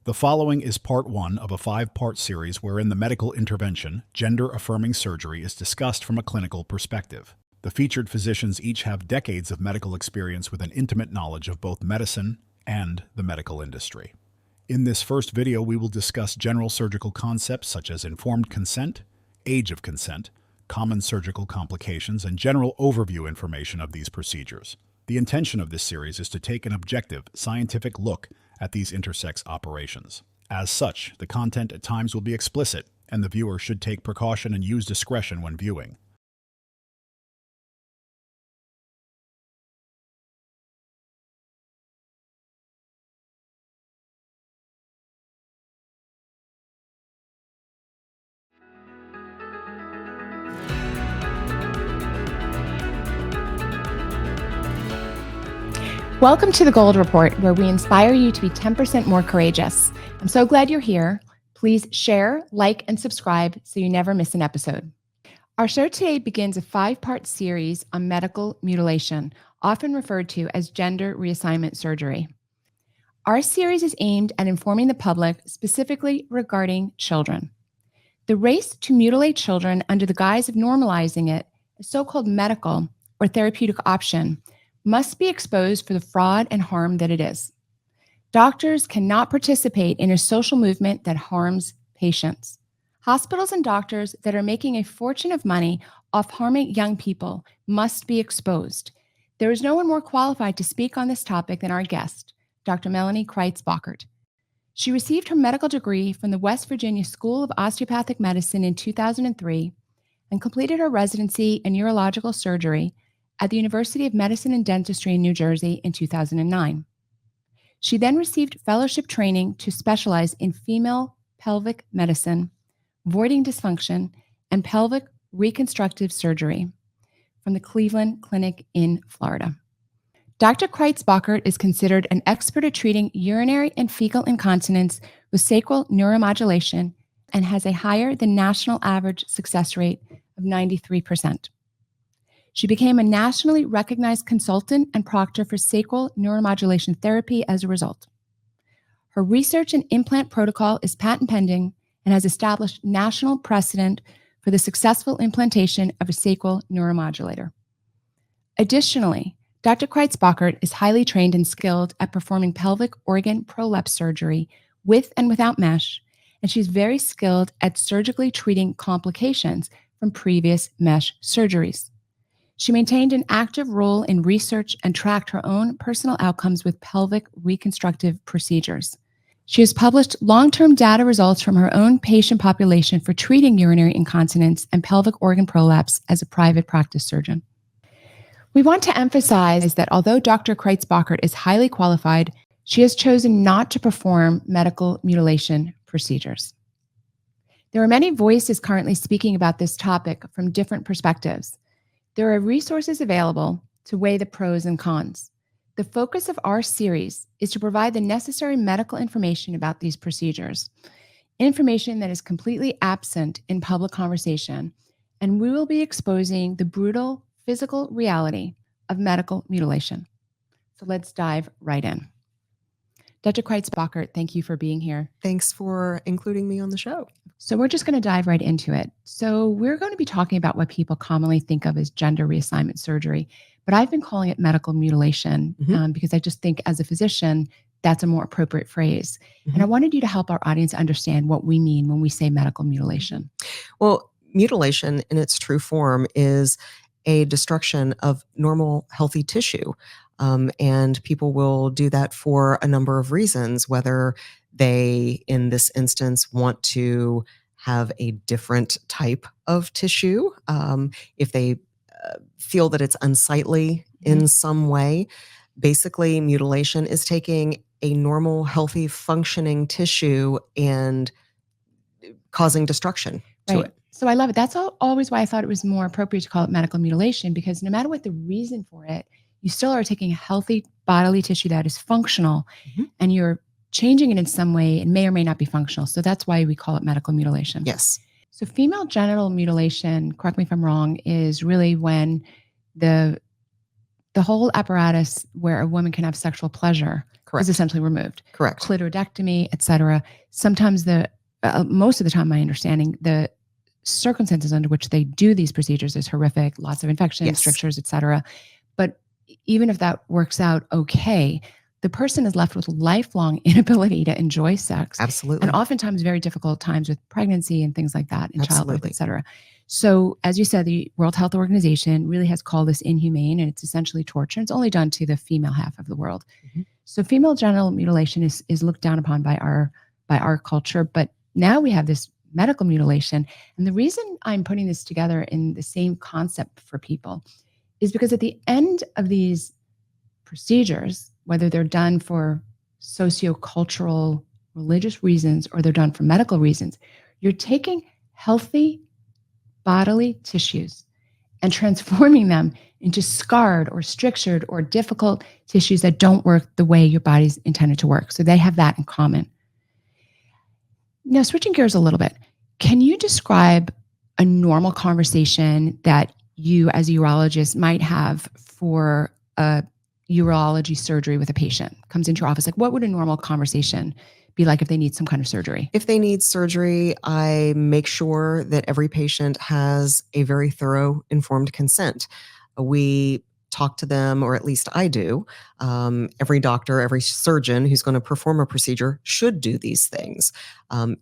The following is part 1 of a 5-part series wherein the medical intervention, gender-affirming surgery, is discussed from a clinical perspective. The featured physicians each have decades of medical experience with an intimate knowledge of both medicine and the medical industry. In this first video, we will discuss general surgical concepts such as informed consent, age of consent, common surgical complications, and general overview information of these procedures. The intention of this series is to take an objective, scientific look at these intersex operations. As such, the content at times will be explicit, and the viewer should take precaution and use discretion when viewing. Welcome to the Gold Report, where we inspire you to be 10% more courageous. I'm so glad you're here. Please share, like, and subscribe so you never miss an episode. Our show today begins a 5-part series on medical mutilation, often referred to as gender reassignment surgery. Our series is aimed at informing the public specifically regarding children. The race to mutilate children under the guise of normalizing it, a so-called medical or therapeutic option, must be exposed for the fraud and harm that it is. Doctors cannot participate in a social movement that harms patients. Hospitals and doctors that are making a fortune of money off harming young people must be exposed. There is no one more qualified to speak on this topic than our guest, Dr. Melanie Crites-Bachert. She received her medical degree from the West Virginia School of Osteopathic Medicine in 2003 and completed her residency in urological surgery at the University of Medicine and Dentistry in New Jersey in 2009. She then received fellowship training to specialize in female pelvic medicine, voiding dysfunction, and pelvic reconstructive surgery from the Cleveland Clinic in Florida. Dr. Crites-Bachert is considered an expert at treating urinary and fecal incontinence with sacral neuromodulation and has a higher than national average success rate of 93%. She became a nationally recognized consultant and proctor for sacral neuromodulation therapy as a result. Her research and implant protocol is patent pending and has established national precedent for the successful implantation of a sacral neuromodulator. Additionally, Dr. Crites-Bachert is highly trained and skilled at performing pelvic organ prolapse surgery with and without mesh, and she's very skilled at surgically treating complications from previous mesh surgeries. She maintained an active role in research and tracked her own personal outcomes with pelvic reconstructive procedures. She has published long-term data results from her own patient population for treating urinary incontinence and pelvic organ prolapse as a private practice surgeon. We want to emphasize that although Dr. Crites-Bachert is highly qualified, she has chosen not to perform medical mutilation procedures. There are many voices currently speaking about this topic from different perspectives. There are resources available to weigh the pros and cons. The focus of our series is to provide the necessary medical information about these procedures, information that is completely absent in public conversation, and we will be exposing the brutal physical reality of medical mutilation. So let's dive right in. Dr. Crites-Bachert, thank you for being here. Thanks for including me on the show. So we're just going to dive right into it. So we're going to be talking about what people commonly think of as gender reassignment surgery, but I've been calling it medical mutilation because I just think as a physician, that's a more appropriate phrase. And I wanted you to help our audience understand what we mean when we say medical mutilation. Well, mutilation in its true form is a destruction of normal, healthy tissue. And people will do that for a number of reasons, whether they, in this instance, want to have a different type of tissue, if they feel that it's unsightly in some way. Basically, mutilation is taking a normal, healthy, functioning tissue and causing destruction to it. So I love it. That's always why I thought it was more appropriate to call it medical mutilation, because no matter what the reason for it, you still are taking a healthy bodily tissue that is functional and you're changing it in some way. It may or may not be functional. So that's why we call it medical mutilation. Yes. So female genital mutilation, correct me if I'm wrong, is really when the the whole apparatus where a woman can have sexual pleasure is essentially removed. Correct. Clitoridectomy, etc. Sometimes most of the time, my understanding, the circumstances under which they do these procedures is horrific, lots of infections, strictures, etc. But even if that works out okay, the person is left with lifelong inability to enjoy sex. Absolutely. And oftentimes very difficult times with pregnancy and things like that, and childbirth, etc. So as you said, the World Health Organization really has called this inhumane, and it's essentially torture. It's only done to the female half of the world. Mm-hmm. So female genital mutilation is looked down upon by our culture, but now we have this medical mutilation. And the reason I'm putting this together in the same concept for people is because at the end of these procedures, whether they're done for sociocultural, religious reasons, or they're done for medical reasons, you're taking healthy bodily tissues and transforming them into scarred or strictured or difficult tissues that don't work the way your body's intended to work. So they have that in common. Now, switching gears a little bit, can you describe a normal conversation that you as a urologist might have for a urology surgery with a patient? Comes into your office, like what would a normal conversation be like if they need some kind of surgery? If they need surgery, I make sure that every patient has a very thorough, informed consent. We talk to them, or at least I do. Every doctor, every surgeon who's going to perform a procedure should do these things.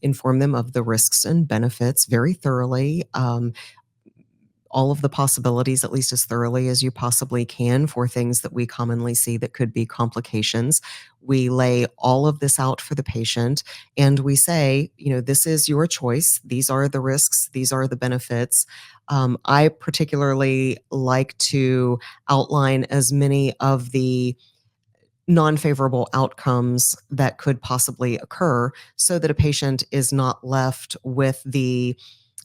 Inform them of the risks and benefits very thoroughly. All of the possibilities, at least as thoroughly as you possibly can, for things that we commonly see that could be complications. We lay all of this out for the patient, and we say, this is your choice. These are the risks. These are the benefits. I particularly like to outline as many of the non-favorable outcomes that could possibly occur so that a patient is not left with the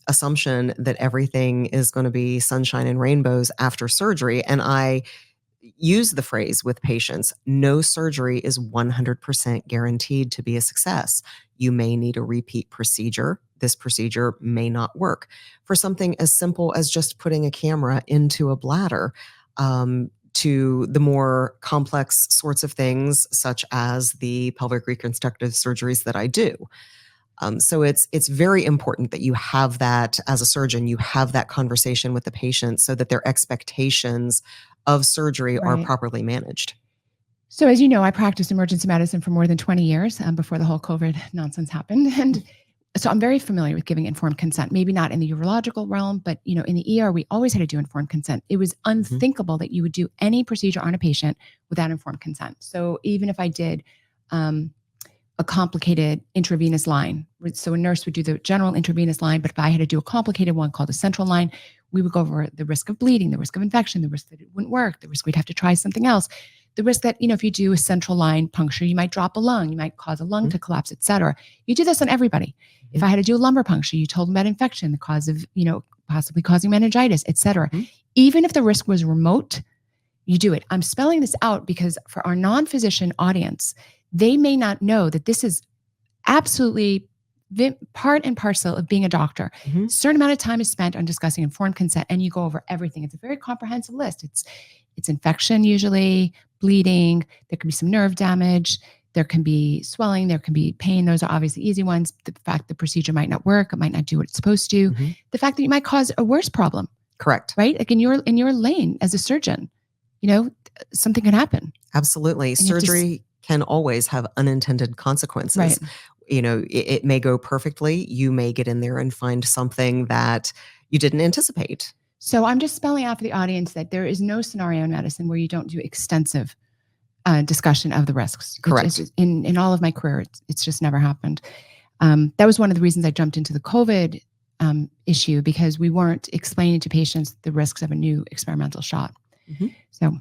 assumption that everything is going to be sunshine and rainbows after surgery. And I use the phrase with patients, no surgery is 100% guaranteed to be a success. You may need a repeat procedure. This procedure may not work. For something as simple as just putting a camera into a bladder, to the more complex sorts of things, such as the pelvic reconstructive surgeries that I do. So it's very important that you have that, as a surgeon, you have that conversation with the patient so that their expectations of surgery are properly managed. So as you know, I practiced emergency medicine for more than 20 years before the whole COVID nonsense happened. And so I'm very familiar with giving informed consent, maybe not in the urological realm, but in the ER, we always had to do informed consent. It was unthinkable that you would do any procedure on a patient without informed consent. So even if I did a complicated intravenous line. So a nurse would do the general intravenous line, but if I had to do a complicated one called a central line, we would go over the risk of bleeding, the risk of infection, the risk that it wouldn't work, the risk we'd have to try something else, the risk that, if you do a central line puncture, you might drop a lung, you might cause a lung to collapse, et cetera. You do this on everybody. If I had to do a lumbar puncture, you told them about infection, the cause of, possibly causing meningitis, et cetera. Even if the risk was remote, you do it. I'm spelling this out because for our non-physician audience, they may not know that this is absolutely part and parcel of being a doctor. A certain amount of time is spent on discussing informed consent, and you go over everything. It's a very comprehensive list. It's infection, usually bleeding. There can be some nerve damage. There can be swelling. There can be pain. Those are obviously easy ones. The fact the procedure might not work. It might not do what it's supposed to. The fact that you might cause a worse problem. Correct. Right? Like in your lane as a surgeon, something can happen. Absolutely. Surgery can always have unintended consequences. Right. It may go perfectly. You may get in there and find something that you didn't anticipate. So I'm just spelling out for the audience that there is no scenario in medicine where you don't do extensive discussion of the risks. Correct. In all of my career, it's just never happened. That was one of the reasons I jumped into the COVID issue, because we weren't explaining to patients the risks of a new experimental shot. So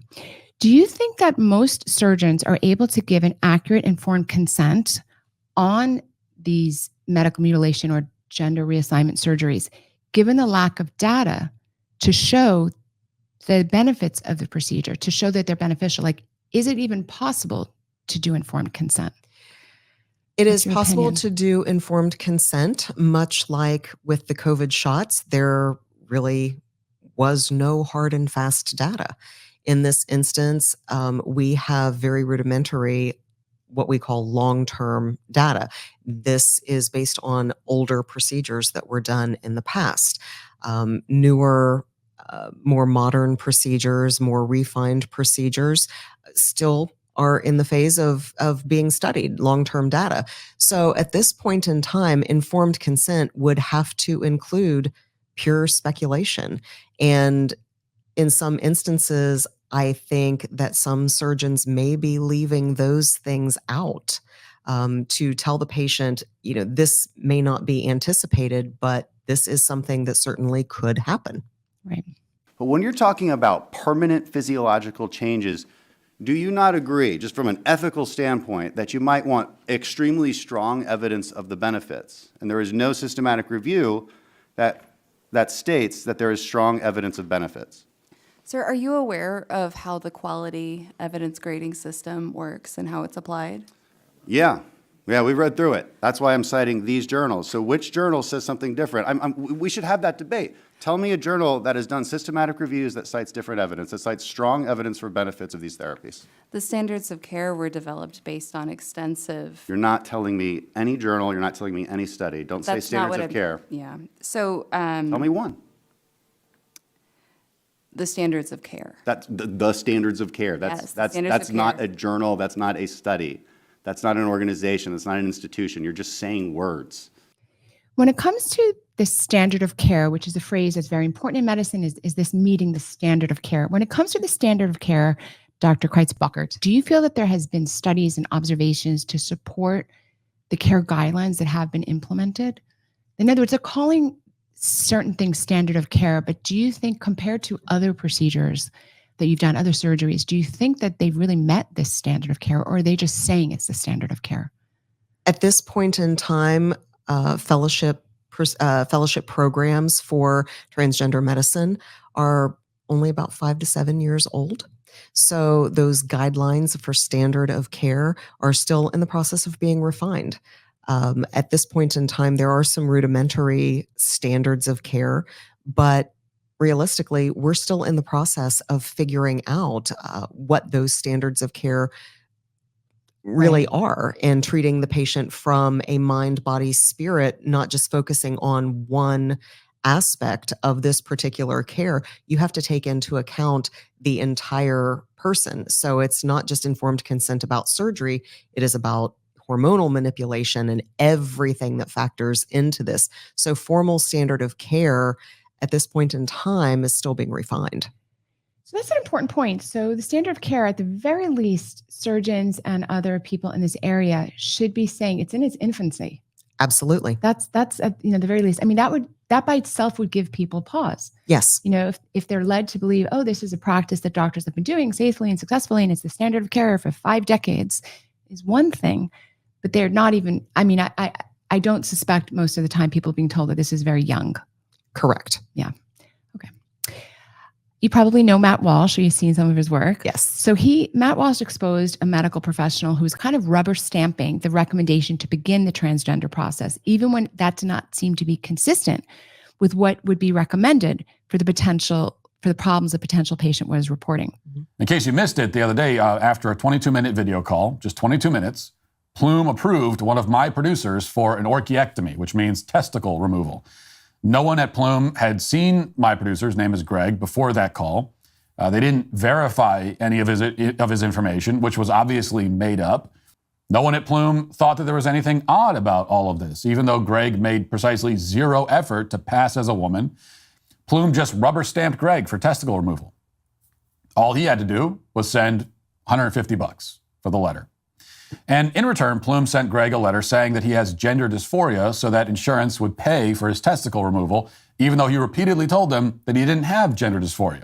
do you think that most surgeons are able to give an accurate, informed consent on these medical mutilation or gender reassignment surgeries, given the lack of data to show the benefits of the procedure, to show that they're beneficial? Like, is it even possible to do informed consent? It is possible to do informed consent, much like with the COVID shots. There really was no hard and fast data. In this instance, we have very rudimentary, what we call long-term data. This is based on older procedures that were done in the past. Newer, more modern procedures, more refined procedures still are in the phase of being studied, long-term data. So at this point in time, informed consent would have to include pure speculation. And in some instances, I think that some surgeons may be leaving those things out to tell the patient, this may not be anticipated, but this is something that certainly could happen. Right. But when you're talking about permanent physiological changes, do you not agree, just from an ethical standpoint, that you might want extremely strong evidence of the benefits? And there is no systematic review that states that there is strong evidence of benefits. Sir, are you aware of how the quality evidence grading system works and how it's applied? Yeah, we've read through it. That's why I'm citing these journals. So which journal says something different? We should have that debate. Tell me a journal that has done systematic reviews that cites different evidence, that cites strong evidence for benefits of these therapies. The standards of care were developed based on extensive... You're not telling me any journal, you're not telling me any study. Don't say standards of care. Yeah. So... Tell me one. The standards of care. That's the standards of care. That's not a journal. That's not a study. That's not an organization. That's not an institution. You're just saying words. When it comes to the standard of care, which is a phrase that's very important in medicine, is this meeting the standard of care? When it comes to the standard of care, Dr. Crites-Bachert, do you feel that there has been studies and observations to support the care guidelines that have been implemented? In other words, they're calling certain things standard of care, but do you think compared to other procedures that you've done, other surgeries, do you think that they've really met this standard of care, or are they just saying it's the standard of care? At this point in time, fellowship programs for transgender medicine are only about 5 to 7 years old. So those guidelines for standard of care are still in the process of being refined. At this point in time, there are some rudimentary standards of care, but realistically, we're still in the process of figuring out what those standards of care really are, and treating the patient from a mind, body, spirit, not just focusing on one aspect of this particular care. You have to take into account the entire person. So it's not just informed consent about surgery, it is about hormonal manipulation and everything that factors into this. So formal standard of care at this point in time is still being refined. So that's an important point. So the standard of care, at the very least, surgeons and other people in this area should be saying it's in its infancy. Absolutely. That's at the very least. I mean, that by itself would give people pause. Yes. If they're led to believe, oh, this is a practice that doctors have been doing safely and successfully, and it's the standard of care for 5 decades, is one thing. But they're not even, I don't suspect most of the time people being told that this is very young. Correct. Yeah. Okay. You probably know Matt Walsh, or you've seen some of his work. Yes. So Matt Walsh exposed a medical professional who was kind of rubber stamping the recommendation to begin the transgender process, even when that did not seem to be consistent with what would be recommended for the problems a potential patient was reporting. In case you missed it the other day, after a 22-minute video call, just 22 minutes, Plume approved one of my producers for an orchiectomy, which means testicle removal. No one at Plume had seen my producer, his name is Greg, before that call. They didn't verify any of his information, which was obviously made up. No one at Plume thought that there was anything odd about all of this, even though Greg made precisely zero effort to pass as a woman. Plume just rubber-stamped Greg for testicle removal. All he had to do was send $150 for the letter. And in return, Plume sent Greg a letter saying that he has gender dysphoria so that insurance would pay for his testicle removal, even though he repeatedly told them that he didn't have gender dysphoria.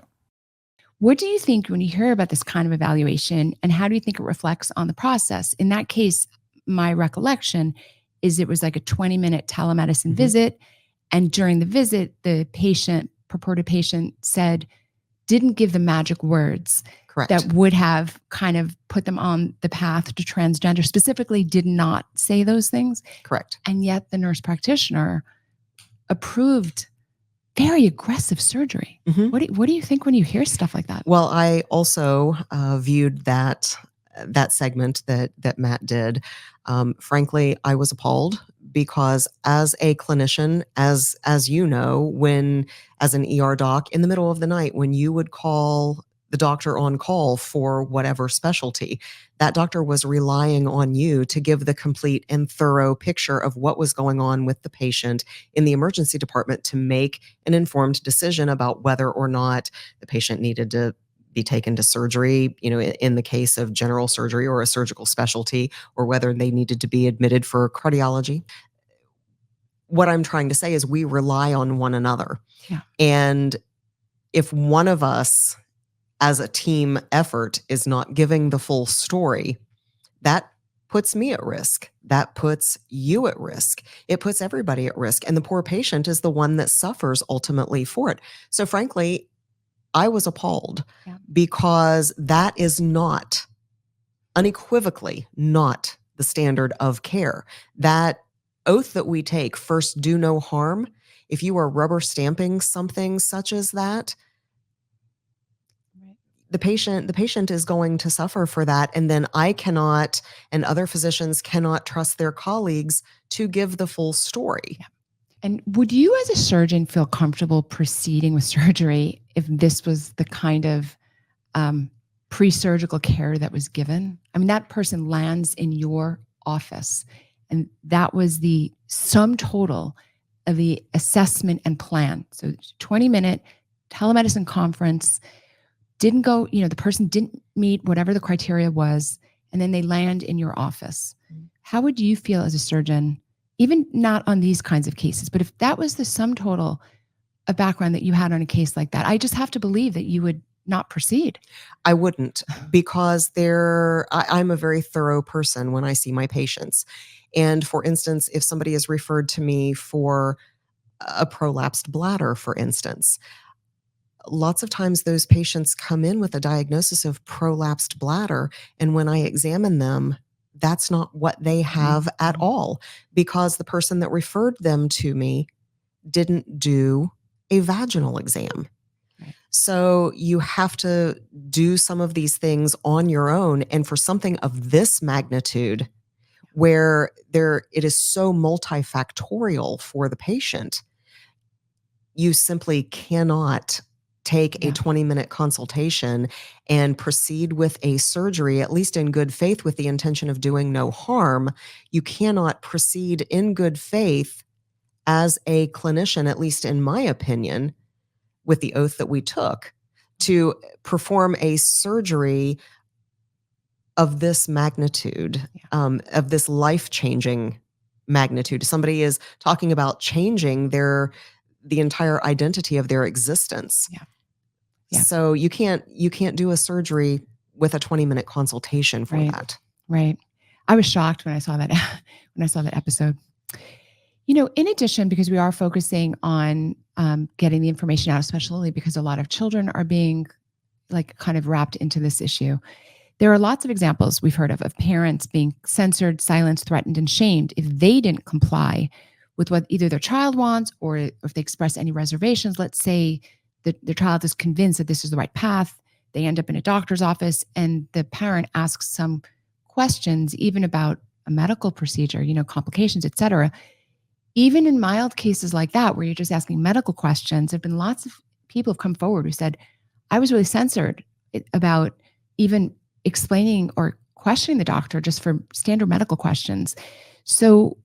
What do you think when you hear about this kind of evaluation, and how do you think it reflects on the process? In that case, my recollection is it was like a 20-minute telemedicine visit. And during the visit, the purported patient didn't give the magic words. Correct. That would have kind of put them on the path to transgender, specifically did not say those things. Correct. And yet the nurse practitioner approved very aggressive surgery. Mhm. What do you think when you hear stuff like that? Well, I also viewed that segment that Matt did. Frankly, I was appalled because as a clinician, as you know, when as an ER doc in the middle of the night, when you would call the doctor on call for whatever specialty, that doctor was relying on you to give the complete and thorough picture of what was going on with the patient in the emergency department to make an informed decision about whether or not the patient needed to be taken to surgery, in the case of general surgery or a surgical specialty, or whether they needed to be admitted for cardiology. What I'm trying to say is we rely on one another. Yeah. And if one of us as a team effort is not giving the full story, that puts me at risk. That puts you at risk. It puts everybody at risk. And the poor patient is the one that suffers ultimately for it. So frankly, I was appalled because that is not, unequivocally, not the standard of care. That oath that we take, first do no harm, if you are rubber stamping something such as that, the patient is going to suffer for that. And then I cannot, and other physicians cannot trust their colleagues to give the full story. Yeah. And would you as a surgeon feel comfortable proceeding with surgery if this was the kind of pre-surgical care that was given? I mean, that person lands in your office and that was the sum total of the assessment and plan. So 20-minute telemedicine conference, didn't go, the person didn't meet whatever the criteria was, and then they land in your office. How would you feel as a surgeon, even not on these kinds of cases, but if that was the sum total of background that you had on a case like that, I just have to believe that you would not proceed. I wouldn't, because I'm a very thorough person when I see my patients. And for instance, if somebody is referred to me for a prolapsed bladder, for instance, lots of times those patients come in with a diagnosis of prolapsed bladder. And when I examine them, that's not what they have at all, because the person that referred them to me didn't do a vaginal exam. So you have to do some of these things on your own. And for something of this magnitude, where it is so multifactorial for the patient, you simply cannot take a 20-minute consultation and proceed with a surgery, at least in good faith, with the intention of doing no harm. You cannot proceed in good faith as a clinician, at least in my opinion, with the oath that we took, to perform a surgery of this magnitude, of this life-changing magnitude. Somebody is talking about changing the entire identity of their existence. Yeah. So you can't do a surgery with a 20-minute consultation for that. Right. I was shocked when I saw that episode. In addition, because we are focusing on getting the information out, especially because a lot of children are being kind of wrapped into this issue. There are lots of examples we've heard of parents being censored, silenced, threatened, and shamed if they didn't comply with what either their child wants, or if they express any reservations. Let's say that their child is convinced that this is the right path. They end up in a doctor's office and the parent asks some questions, even about a medical procedure, complications, et cetera. Even in mild cases like that, where you're just asking medical questions, there have been lots of people who have come forward who said, I was really censored about even explaining or questioning the doctor just for standard medical questions. So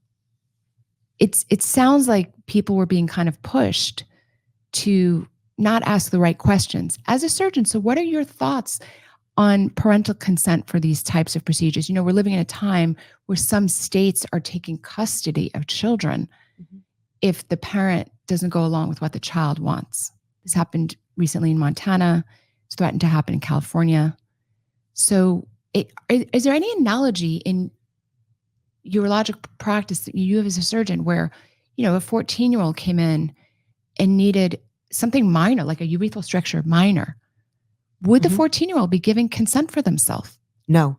it sounds like people were being kind of pushed to not ask the right questions. As a surgeon, so what are your thoughts on parental consent for these types of procedures? We're living in a time where some states are taking custody of children if the parent doesn't go along with what the child wants. This happened recently in Montana. It's threatened to happen in California. So is there any analogy in urologic practice that you have as a surgeon where, a 14-year-old came in and needed something minor, like a urethral stricture minor? Would the 14-year-old be giving consent for themselves? No.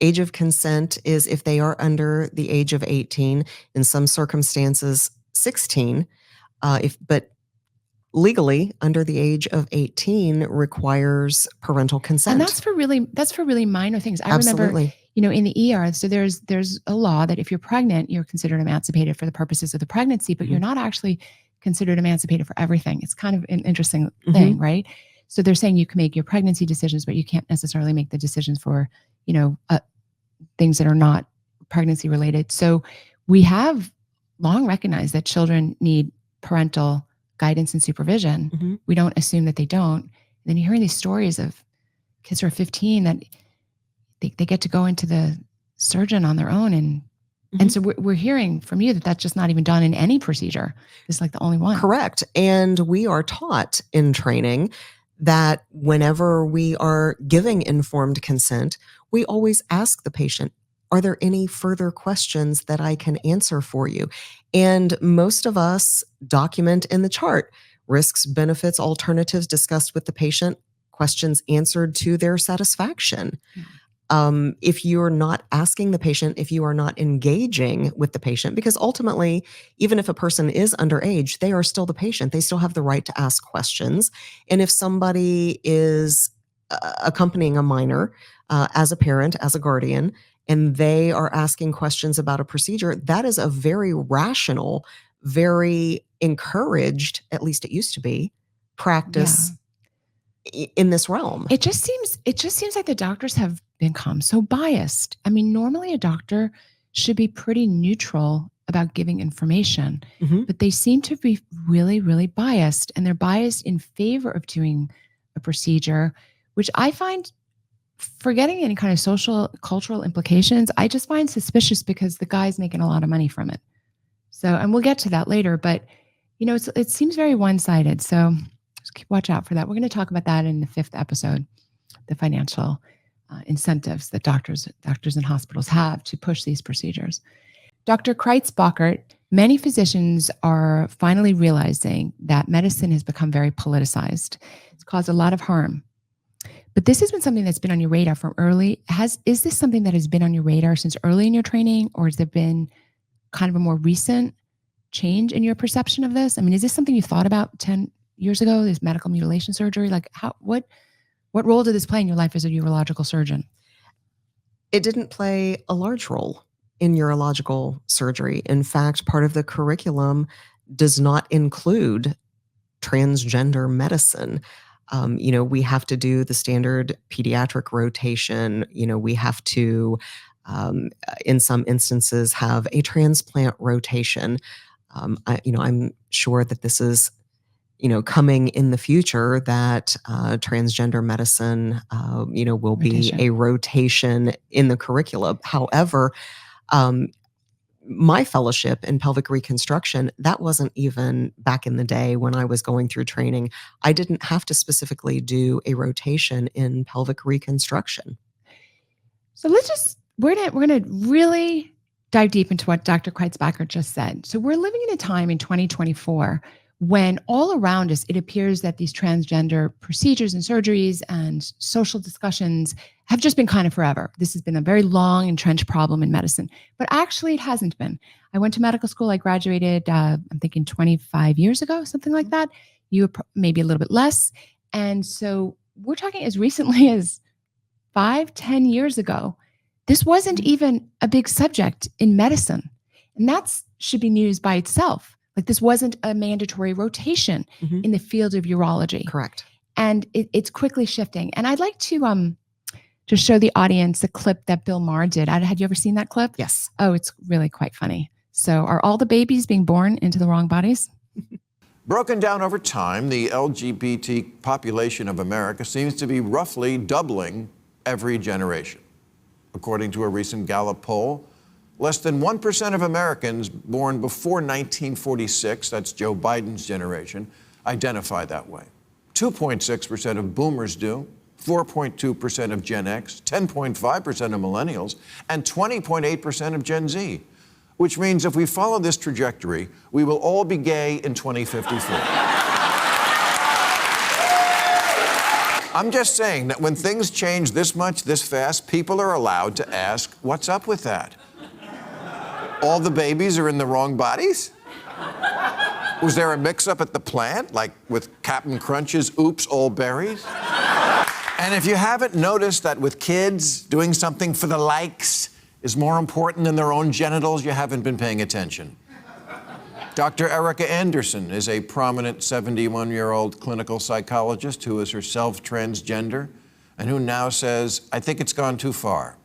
Age of consent is if they are under the age of 18, in some circumstances 16. But legally, under the age of 18 requires parental consent. And that's for really minor things. I remember, Absolutely. in the ER, so there's a law that if you're pregnant, you're considered emancipated for the purposes of the pregnancy, but you're not actually considered emancipated for everything. It's kind of an interesting thing, right? So they're saying you can make your pregnancy decisions, but you can't necessarily make the decisions for, things that are not pregnancy related. So we have long recognized that children need parental guidance and supervision. We don't assume that they don't. And then you're hearing these stories of kids who are 15 that they get to go into the surgeon on their own. And so we're hearing from you that that's just not even done in any procedure. It's like the only one. Correct. And we are taught in training that whenever we are giving informed consent, we always ask the patient, are there any further questions that I can answer for you? And most of us document in the chart risks, benefits, alternatives discussed with the patient, questions answered to their satisfaction. If you're not asking the patient, if you are not engaging with the patient, because ultimately, even if a person is underage, they are still the patient. They still have the right to ask questions. And if somebody is accompanying a minor as a parent, as a guardian, and they are asking questions about a procedure, that is a very rational, very encouraged, at least it used to be, practice in this realm. It just seems like the doctors have become so biased. I mean, normally a doctor should be pretty neutral about giving information, but they seem to be really, really biased, and they're biased in favor of doing a procedure, which I find, forgetting any kind of social, cultural implications, I just find suspicious because the guy's making a lot of money from it. So, and we'll get to that later, but it seems very one-sided. So just watch out for that. We're going to talk about that in the 5th episode, the financial incentives that doctors and hospitals have to push these procedures. Dr. Crites-Bachert, many physicians are finally realizing that medicine has become very politicized. It's caused a lot of harm. But this has been something that's been on your radar from early. Is this something that has been on your radar since early in your training, or has there been kind of a more recent change in your perception of this? I mean, is this something you thought about 10 years ago, this medical mutilation surgery? Like what role did this play in your life as a urological surgeon? It didn't play a large role in urological surgery. In fact, part of the curriculum does not include transgender medicine. We have to do the standard pediatric rotation. We have to, in some instances, have a transplant rotation. I'm sure that this is, coming in the future, that transgender medicine, will be a rotation in the curriculum. However, my fellowship in pelvic reconstruction, that wasn't even back in the day when I was going through training. I didn't have to specifically do a rotation in pelvic reconstruction. So we're gonna really dive deep into what Dr. Crites-Bachert just said. So we're living in a time in 2024 when all around us, it appears that these transgender procedures and surgeries and social discussions have just been kind of forever. This has been a very long entrenched problem in medicine, but actually it hasn't been. I went to medical school. I graduated, I'm thinking 25 years ago, something like that. You were maybe a little bit less. And so we're talking as recently as 5-10 years ago. This wasn't even a big subject in medicine. And that should be news by itself. Like, this wasn't a mandatory rotation in the field of urology. Correct. And it's quickly shifting. And I'd like to show the audience a clip that Bill Maher did. Had you ever seen that clip? Yes. Oh, it's really quite funny. So are all the babies being born into the wrong bodies? Broken down over time, the LGBT population of America seems to be roughly doubling every generation. According to a recent Gallup poll, less than 1% of Americans born before 1946, that's Joe Biden's generation, identify that way. 2.6% of boomers do, 4.2% of Gen X, 10.5% of millennials, and 20.8% of Gen Z, which means if we follow this trajectory, we will all be gay in 2054. I'm just saying that when things change this much, this fast, people are allowed to ask, what's up with that? All the babies are in the wrong bodies? Was there a mix-up at the plant, like with Captain Crunch's Oops, All Berries? And if you haven't noticed that with kids, doing something for the likes is more important than their own genitals, you haven't been paying attention. Dr. Erica Anderson is a prominent 71-year-old clinical psychologist who is herself transgender and who now says, I think it's gone too far.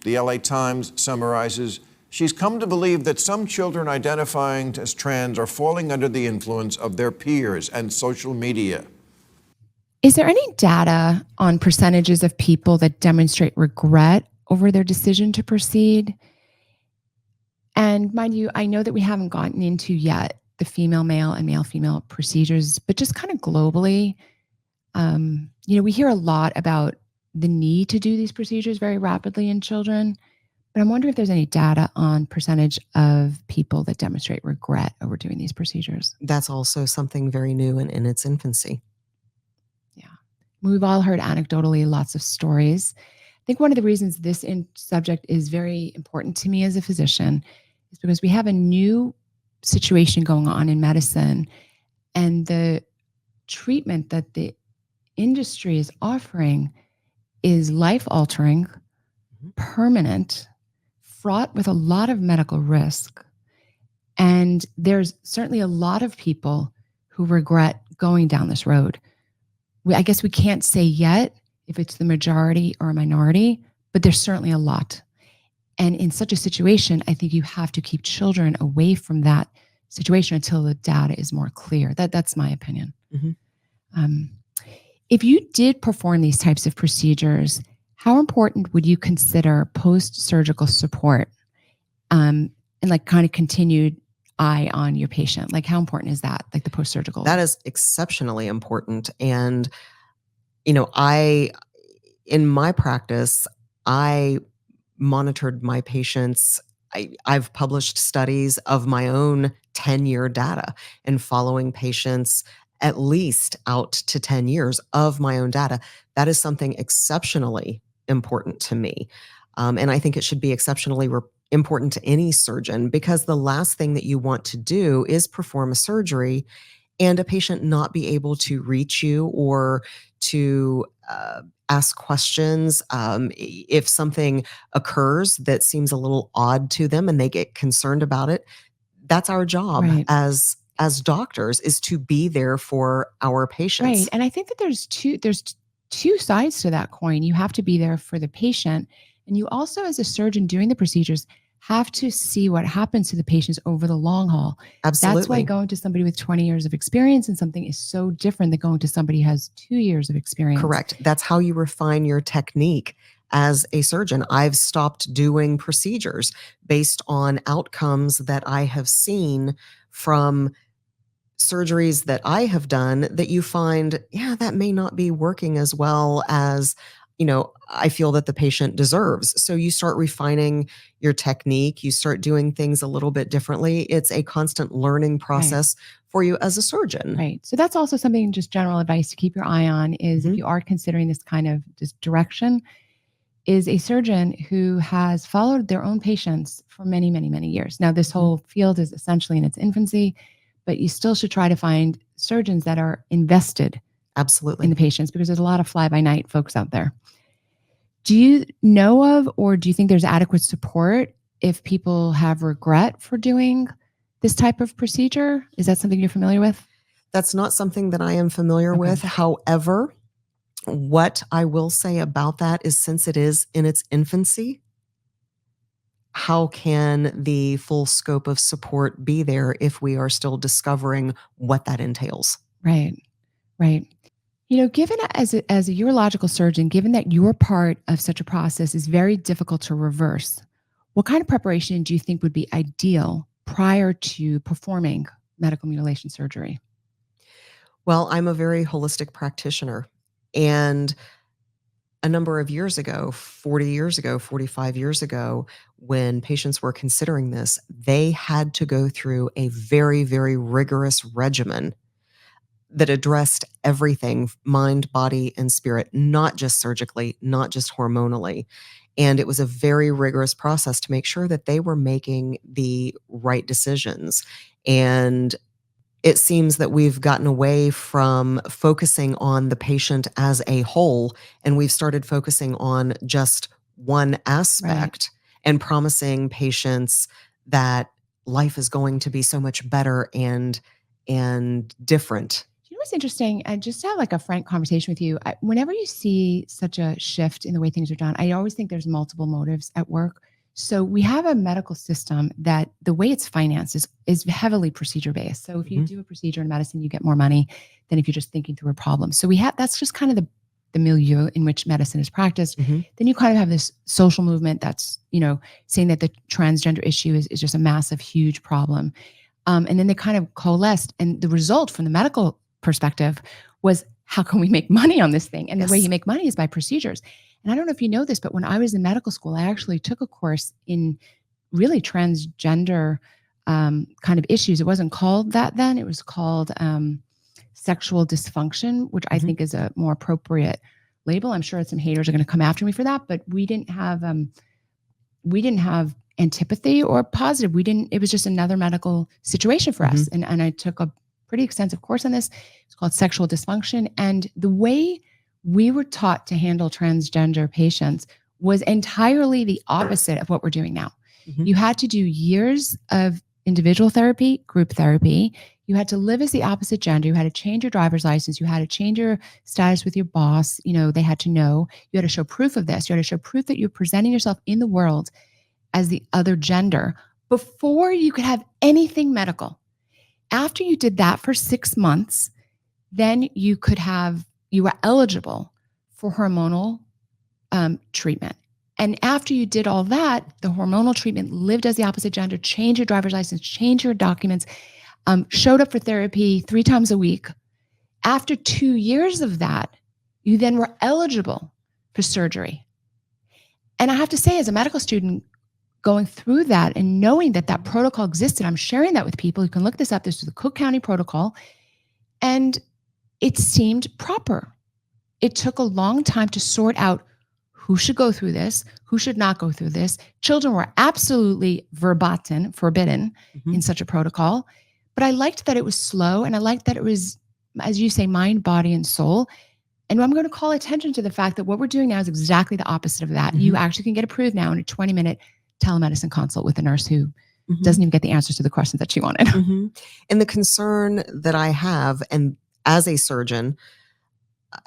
The LA Times summarizes, she's come to believe that some children identifying as trans are falling under the influence of their peers and social media. Is there any data on percentages of people that demonstrate regret over their decision to proceed? And mind you, I know that we haven't gotten into yet the female-male and male-female procedures, but just kind of globally, we hear a lot about the need to do these procedures very rapidly in children, but I'm wondering if there's any data on percentage of people that demonstrate regret over doing these procedures. That's also something very new and in its infancy. Yeah. We've all heard anecdotally lots of stories. I think one of the reasons this subject is very important to me as a physician is because we have a new situation going on in medicine, and the treatment that the industry is offering is life-altering, permanent, fraught with a lot of medical risk. And there's certainly a lot of people who regret going down this road. I guess we can't say yet if it's the majority or a minority, but there's certainly a lot. And in such a situation, I think you have to keep children away from that situation until the data is more clear. That's my opinion. Mm-hmm. If you did perform these types of procedures, how important would you consider post-surgical support and like kind of continued eye on your patient? Like how important is that, like the post-surgical? That is exceptionally important. And, in my practice, I monitored my patients. I've published studies of my own 10-year data and following patients at least out to 10 years of my own data. That is something exceptionally important to me. And I think it should be exceptionally important to any surgeon, because the last thing that you want to do is perform a surgery and a patient not be able to reach you or to ask questions. If something occurs that seems a little odd to them and they get concerned about it, that's our job Right. as doctors, is to be there for our patients. Right. And I think that there's two sides to that coin. You have to be there for the patient, and you also, as a surgeon doing the procedures, have to see what happens to the patients over the long haul. Absolutely. That's why going to somebody with 20 years of experience in something is so different than going to somebody who has 2 years of experience. Correct. That's how you refine your technique as a surgeon. I've stopped doing procedures based on outcomes that I have seen from surgeries that I have done that you find, that may not be working as well as, I feel that the patient deserves. So you start refining your technique, you start doing things a little bit differently. It's a constant learning process for you as a surgeon. Right. So that's also something, just general advice to keep your eye on is if you are considering this kind of this direction, is a surgeon who has followed their own patients for many, many, many years. Now, this whole field is essentially in its infancy, but you still should try to find surgeons that are invested Absolutely in the patients, because there's a lot of fly-by-night folks out there. Do you know of, or do you think there's adequate support if people have regret for doing this type of procedure? Is that something you're familiar with? That's not something that I am familiar with. However, what I will say about that is, since it is in its infancy, how can the full scope of support be there if we are still discovering what that entails? Right. Given as a urological surgeon, given that your part of such a process is very difficult to reverse, what kind of preparation do you think would be ideal prior to performing medical mutilation surgery? Well, I'm a very holistic practitioner, and a number of years ago, 40 years ago, 45 years ago, when patients were considering this, they had to go through a very, very rigorous regimen that addressed everything, mind, body, and spirit, not just surgically, not just hormonally. And it was a very rigorous process to make sure that they were making the right decisions. And it seems that we've gotten away from focusing on the patient as a whole, and we've started focusing on just one aspect and promising patients that life is going to be so much better and different. You know what's interesting? And just to have like a frank conversation with you, whenever you see such a shift in the way things are done, I always think there's multiple motives at work. So we have a medical system that the way it's financed is heavily procedure based. So if you do a procedure in medicine, you get more money than if you're just thinking through a problem. So that's just kind of the milieu in which medicine is practiced. Then you kind of have this social movement that's, saying that the transgender issue is just a massive, huge problem. And then they kind of coalesced. And the result from the medical perspective was, how can we make money on this thing? And the way you make money is by procedures. And I don't know if you know this, but when I was in medical school, I actually took a course in really transgender kind of issues. It wasn't called that then. It was called sexual dysfunction, which I think is a more appropriate label. I'm sure some haters are going to come after me for that, but we didn't have antipathy or positive. It was just another medical situation for us. And I took a pretty extensive course on this. It's called sexual dysfunction. And the way we were taught to handle transgender patients was entirely the opposite of what we're doing now. You had to do years of individual therapy, group therapy. You had to live as the opposite gender. You had to change your driver's license. You had to change your status with your boss. They had to know. You had to show proof of this. You had to show proof that you're presenting yourself in the world as the other gender before you could have anything medical. After you did that for 6 months, then you were eligible for hormonal treatment. And after you did all that, the hormonal treatment, lived as the opposite gender, changed your driver's license, changed your documents, showed up for therapy 3 times a week. After 2 years of that, you then were eligible for surgery. And I have to say, as a medical student, going through that and knowing that protocol existed, I'm sharing that with people. You can look this up. This was the Cook County protocol. And it seemed proper. It took a long time to sort out who should go through this, who should not go through this. Children were absolutely verboten, forbidden in such a protocol. But I liked that it was slow, and I liked that it was, as you say, mind, body, and soul. And I'm going to call attention to the fact that what we're doing now is exactly the opposite of that. You actually can get approved now in a 20-minute telemedicine consult with a nurse who doesn't even get the answers to the questions that she wanted. And the concern that I have, and as a surgeon,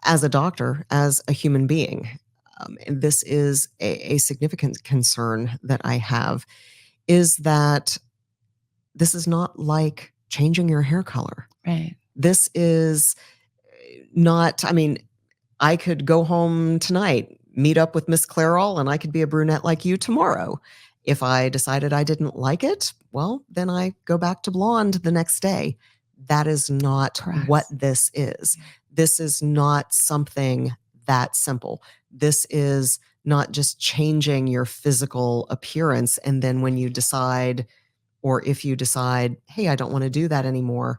as a doctor, as a human being, and this is a significant concern that I have, is that this is not like changing your hair color. Right. This is not, I could go home tonight, meet up with Miss Clairol, and I could be a brunette like you tomorrow. If I decided I didn't like it, well, then I go back to blonde the next day. That is not what this is. This is not something that simple. This is not just changing your physical appearance. And then when you decide, or if you decide, hey, I don't want to do that anymore,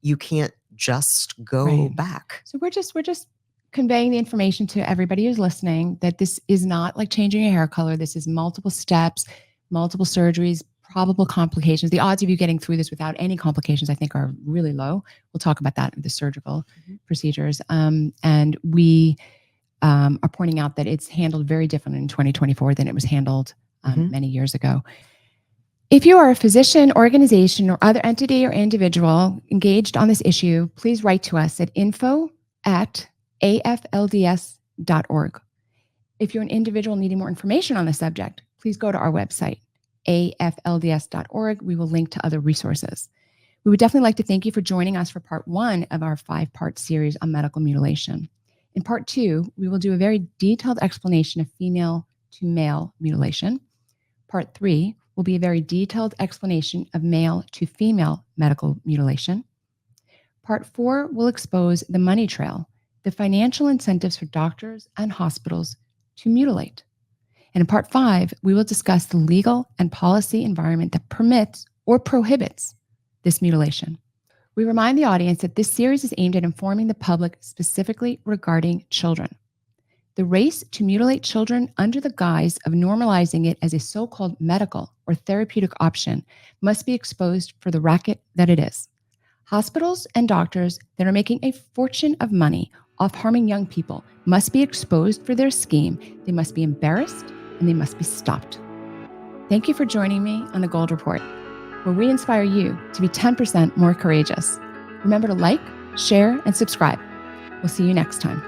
you can't just go back. So we're just conveying the information to everybody who's listening that this is not like changing your hair color. This is multiple steps, multiple surgeries, probable complications. The odds of you getting through this without any complications, I think, are really low. We'll talk about that in the surgical procedures. And we are pointing out that it's handled very different in 2024 than it was handled many years ago. If you are a physician, organization, or other entity or individual engaged on this issue, please write to us at info@aflds.org. If you're an individual needing more information on the subject, please go to our website, aflds.org. We will link to other resources. We would definitely like to thank you for joining us for part 1 of our 5-part series on medical mutilation. In part 2, we will do a very detailed explanation of female to male mutilation. Part 3 will be a very detailed explanation of male to female medical mutilation. Part 4 will expose the money trail, the financial incentives for doctors and hospitals to mutilate. And in part 5, we will discuss the legal and policy environment that permits or prohibits this mutilation. We remind the audience that this series is aimed at informing the public specifically regarding children. The race to mutilate children under the guise of normalizing it as a so-called medical or therapeutic option must be exposed for the racket that it is. Hospitals and doctors that are making a fortune of money off harming young people must be exposed for their scheme. They must be embarrassed and they must be stopped. Thank you for joining me on The Gold Report, where we inspire you to be 10% more courageous. Remember to like, share, and subscribe. We'll see you next time.